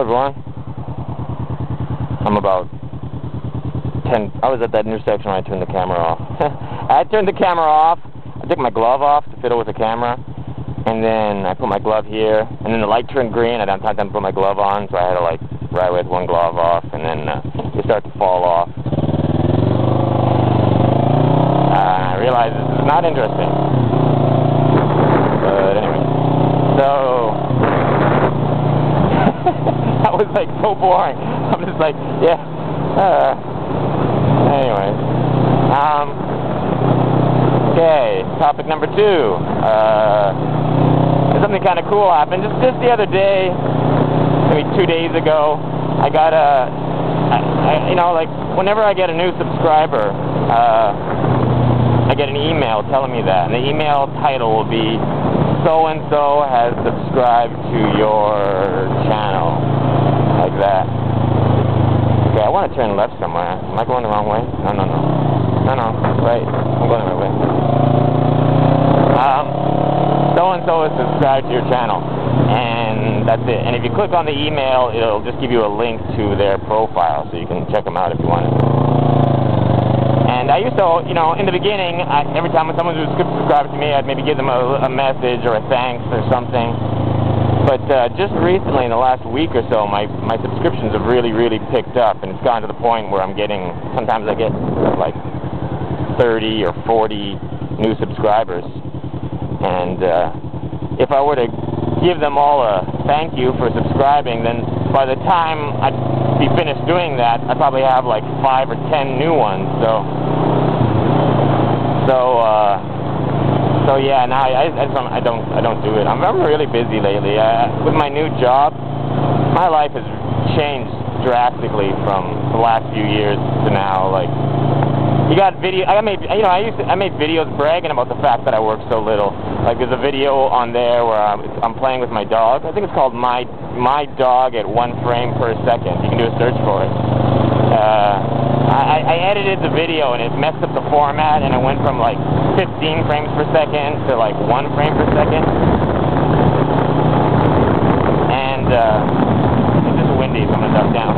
Hello everyone. I'm about 10. I was at that intersection when I turned the camera off. I turned the camera off. I took my glove off to fiddle with the camera, and then I put my glove here, and then the light turned green. I didn't have time to put my glove on, so I had to like right with one glove off, and then it started to fall off. I realized this is not interesting. But anyway, so that was like so boring. I'm just like, yeah. Anyway, okay. Topic number 2. Something kind of cool happened just the other day. Maybe 2 days ago. I got you know, like whenever I get a new subscriber, I get an email telling me that, and the email title will be "So-and-so has subscribed to your channel," like that. Okay, I want to turn left somewhere. Am I going the wrong way? No, right. I'm going the right way. So-and-so has subscribed to your channel, and that's it. And if you click on the email, it'll just give you a link to their profile, so you can check them out if you want to. And I used to, you know, in the beginning, every time when someone would subscribe to me, I'd maybe give them a message or a thanks or something. But just recently, in the last week or so, my subscriptions have really picked up, and it's gotten to the point where I'm getting, sometimes I get like 30 or 40 new subscribers. And if I were to give them all a thank you for subscribing, then by the time I'd be finished doing that, I'd probably have like 5 or 10 new ones. So yeah, now I don't do it. I'm really busy lately. With my new job, my life has changed drastically from the last few years to now. Like, you got video. I made videos bragging about the fact that I work so little. Like, there's a video on there where I'm playing with my dog. I think it's called My Dog at 1 frame per second. You can do a search for it. I edited the video, and it messed up the format, and it went from like 15 frames per second to like 1 frame per second. And it's just windy, so I'm gonna duck down.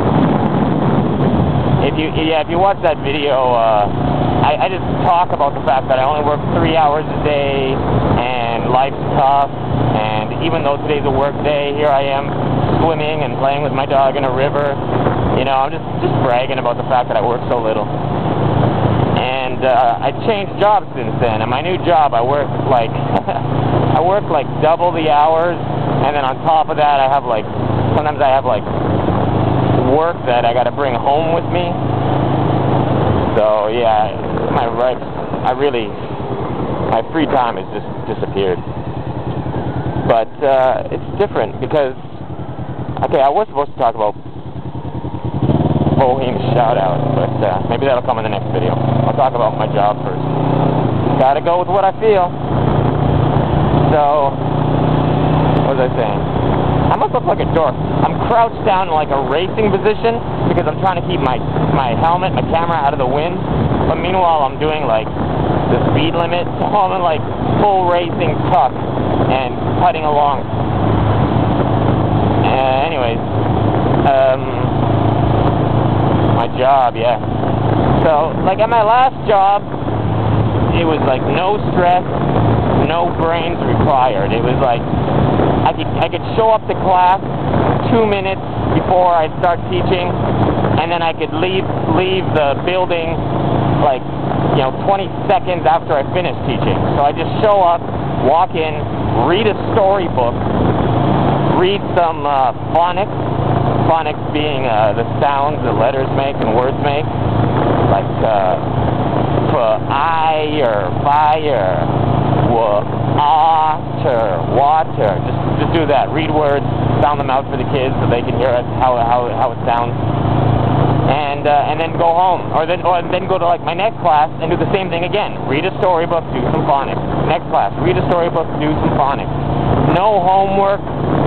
If you watch that video, I just talk about the fact that I only work 3 hours a day, and life's tough. And even though today's a work day, here I am swimming and playing with my dog in a river. You know, I'm just bragging about the fact that I work so little. And I changed jobs since then. And my new job, I work like I work like double the hours, and then on top of that, sometimes I have like work that I got to bring home with me. So yeah, my free time has just disappeared. But it's different because, okay, I was supposed to talk about Bohemian shout-out, but maybe that'll come in the next video. I'll talk about my job first. Gotta go with what I feel. So, what was I saying? I must look like a dork. I'm crouched down in like a racing position because I'm trying to keep my helmet, my camera out of the wind. But meanwhile, I'm doing like the speed limit, so I'm in like full racing tuck and putting along. Anyways, my job, yeah. So, like at my last job, it was like no stress, no brains required. It was like I could show up to class 2 minutes before I start teaching, and then I could leave the building like, you know, 20 seconds after I finish teaching. So I just show up, walk in, read a storybook, read some phonics. Phonics being the sounds that letters make and words make, like fire, water. Just do that. Read words, sound them out for the kids so they can hear it, how it sounds, and then go home, or then go to like my next class and do the same thing again. Read a storybook, do some phonics. Next class, read a storybook, do some phonics. No homework.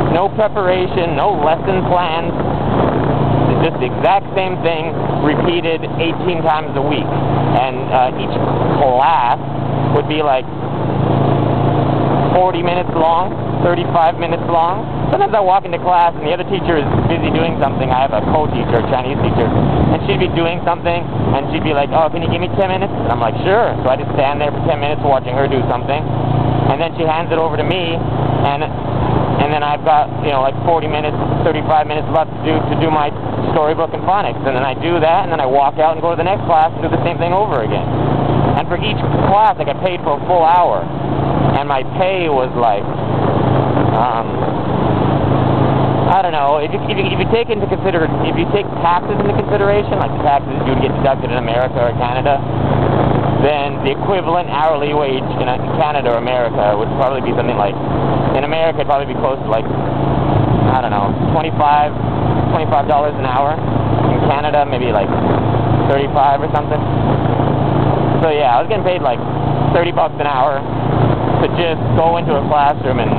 No preparation, no lesson plans, just the exact same thing repeated 18 times a week. And each class would be like 40 minutes long, 35 minutes long. Sometimes I walk into class and the other teacher is busy doing something. I have a co-teacher, a Chinese teacher, and she'd be doing something, and she'd be like, oh, can you give me 10 minutes? And I'm like, sure. So I just stand there for 10 minutes watching her do something, and then she hands it over to me, and then I've got, you know, like 40 minutes, 35 minutes left to do my storybook and phonics, and then I do that, and then I walk out and go to the next class and do the same thing over again. And for each class, I got paid for a full hour, and my pay was like, I don't know, if you take taxes into consideration, like the taxes you would get deducted in America or Canada, then the equivalent hourly wage in Canada or America would probably be something like, in America it'd probably be close to like, I don't know, $25 an hour. In Canada, maybe like 35 or something. So yeah, I was getting paid like $30 an hour to just go into a classroom and,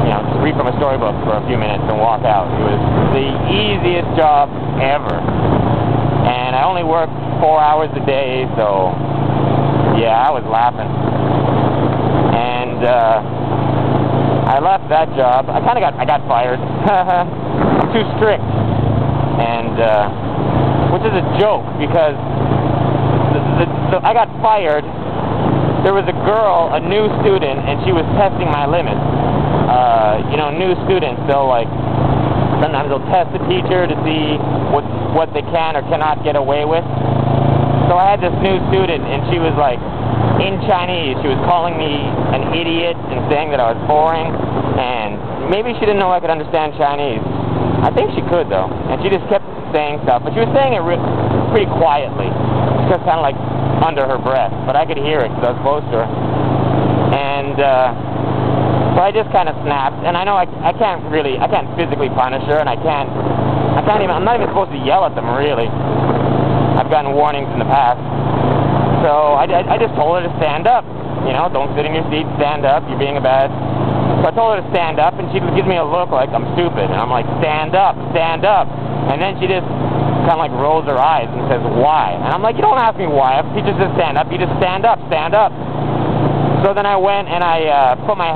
you know, just read from a storybook for a few minutes and walk out. It was the easiest job ever. And I only worked 4 hours a day, so yeah, I was laughing. And I left that job. I got fired. I'm too strict. And which is a joke, because I got fired. There was a girl, a new student, and she was testing my limits. You know, new students, sometimes they'll test the teacher to see what they can or cannot get away with. So I had this new student, and she was like, in Chinese, she was calling me an idiot and saying that I was boring, and maybe she didn't know I could understand Chinese. I think she could, though, and she just kept saying stuff, but she was saying it pretty quietly, just kind of like under her breath, but I could hear it because I was close to her. And so I just kind of snapped, and I know I can't physically punish her, and I'm not even supposed to yell at them, really. I've gotten warnings in the past. So I just told her to stand up. You know, don't sit in your seat, stand up, you're being a bad. So I told her to stand up, and she gives me a look like I'm stupid, and I'm like, stand up, stand up. And then she just kind of like rolls her eyes and says, why? And I'm like, you don't ask me why. If the teacher says stand up, you just stand up, stand up. So then I went and I put my